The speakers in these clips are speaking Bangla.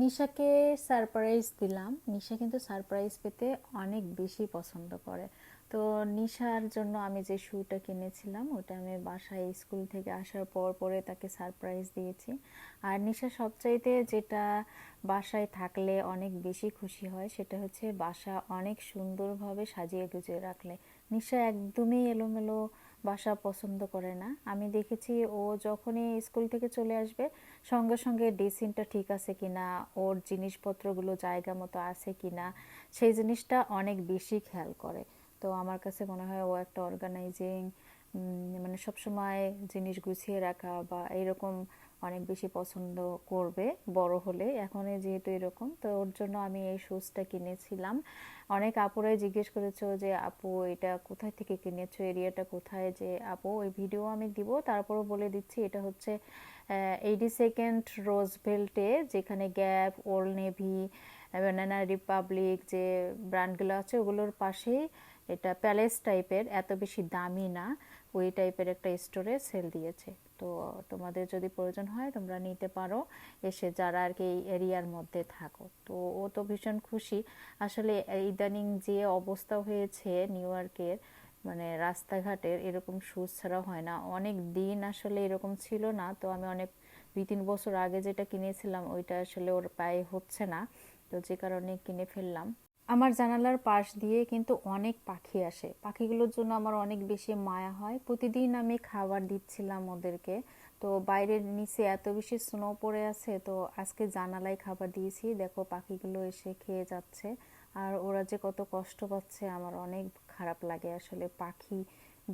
নিশাকে সারপ্রাইজ দিলাম। নিশা কিন্তু সারপ্রাইজ পেতে অনেক বেশি পছন্দ করে। তো নিশার জন্য আমি যে শুটা কিনেছিলাম ওটা আমি বাসায় স্কুল থেকে আসার পর পরে তাকে সারপ্রাইজ দিয়েছি। আর নিশা সবচাইতে যেটা বাসায় থাকলে অনেক বেশি খুশি হয় সেটা হচ্ছে বাসা অনেক সুন্দরভাবে সাজিয়ে গুছিয়ে রাখলে। নিশা একদমই এলোমেলো বাসা পছন্দ করে না। আমি দেখেছি ও যখনই স্কুল থেকে চলে আসবে সঙ্গে সঙ্গে ড্রেসিংটা ঠিক আছে কিনা, ওর জিনিসপত্রগুলো জায়গা মতো আছে কিনা, সেই জিনিসটা অনেক বেশি খেয়াল করে। তো আমার কাছে মনে হয় ও একটা অর্গানাইজিং, মানে সবসময় জিনিস গুছিয়ে রাখা বা এরকম অনেক বেশি পছন্দ করবে বড় হলে। এখনই যেহেতু এরকম, তো ওর জন্য আমি এই শুজটা কিনেছিলাম। অনেক আপুরাই জিজ্ঞেস করেছো যে আপু এটা কোথায় থেকে কিনেছো, এরিয়াটা কোথায়। যে আপু ওই ভিডিও আমি দিব, তারপরও বলে দিচ্ছি এটা হচ্ছে 82nd রোজভেল্টে, যেখানে gap, old navy, banana Republic যে ব্র্যান্ডগুলো আছে ওগুলোর পাশেই। এটা প্যালেস টাইপের, এত বেশি দামি না, ওই টাইপের একটা স্টোরে সেল দিয়েছে। তো তোমাদের যদি প্রয়োজন হয় তোমরা নিতে পারো এসে, যারা আর কি এই এরিয়ার মধ্যে থাকো। তো ও তো ভীষণ খুশি। আসলে ইদানিং যে অবস্থা হয়েছে নিউ ইয়র্কের, মানে রাস্তাঘাটের এরকম শুজ ছাড়া হয় না। অনেক দিন আসলে এরকম ছিল না। তো আমি অনেক 2-3 বছর আগে যেটা কিনেছিলাম ওইটা আসলে ওর পায়ে হচ্ছে না, তো যে কারণে কিনে ফেললাম। আমার জানালার পাশ দিয়ে কিন্তু অনেক পাখি আসে, পাখিগুলোর জন্য আমার অনেক বেশি মায়া হয়। প্রতিদিন আমি খাবার দিচ্ছিলাম ওদেরকে। তো বাইরের নিচে এত বেশি স্নো পড়ে আছে, তো আজকে জানালায় খাবার দিয়েছি, দেখো পাখিগুলো এসে খেয়ে যাচ্ছে। আর ওরা যে কত কষ্ট পাচ্ছে আমার অনেক খারাপ লাগে। আসলে পাখি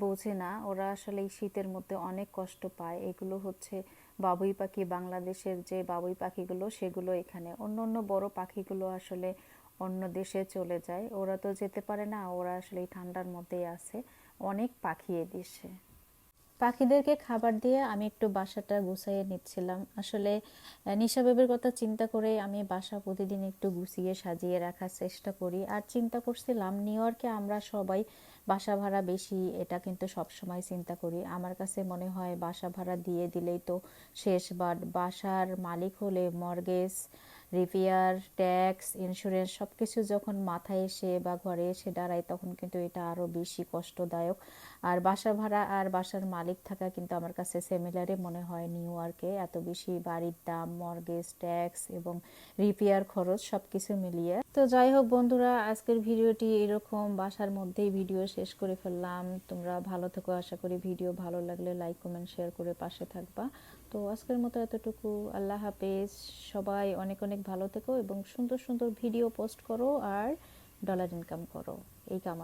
বোঝে না, ওরা আসলে এই শীতের মধ্যে অনেক কষ্ট পায়। এগুলো হচ্ছে বাবুই পাখি, বাংলাদেশের যে বাবুই পাখিগুলো সেগুলো এখানে। অন্য অন্য বড় পাখিগুলো আসলে অন্য দেশে চলে যায়, ওরা তো যেতে পারে না, ওরা আসলে এই ঠান্ডার মধ্যেই আছে। অনেক পাখি এদেশে। পাখিদেরকে খাবার দিয়ে আমি একটু বাসাটা গুছিয়ে নিচ্ছিলাম। আসলে নিশা বেবের কথা চিন্তা করে আমি বাসা প্রতিদিন একটু গুছিয়ে সাজিয়ে রাখার চেষ্টা করি। আর চিন্তা করছিলাম নিউ ইয়র্কে আমরা সবাই বাসা ভাড়া বেশি, এটা কিন্তু সব সময় চিন্তা করি। আমার কাছে মনে হয় বাসা ভাড়া দিয়ে দিলেই তো শেষ, বাট বাসার মালিক হলে মর্গেজ, রিপেয়ার, ট্যাক্স, ইন্স্যুরেন্স সব কিছু যখন মাথায় এসে বা ঘরে এসে দাঁড়ায় তখন কিন্তু এটা আরও বেশি কষ্টদায়ক। আর বাসা ভাড়া আর বাসার মালিক থাকা কিন্তু আমার কাছে সিমিলারই মনে হয় নিউ ইয়র্কে। এত বেশি বাড়ির দাম, মর্গেজ, ট্যাক্স এবং রিপেয়ার খরচ সব কিছু মিলিয়ে। তো যাই হোক বন্ধুরা, আজকের ভিডিওটি এরকম বাসার মধ্যেই ভিডিও শেষ করে ফেললাম। তোমরা ভালো থেকো, আশা করি ভিডিও ভালো লাগলে লাইক কমেন্ট শেয়ার করে পাশে থাকবা। তো আজকের মতো এতটুকু, আল্লাহ হাফেজ। সবাই অনেক অনেক ভালো থেকো এবং সুন্দর সুন্দর ভিডিও পোস্ট করো আর ডলার ইনকাম করো, এই কামনা।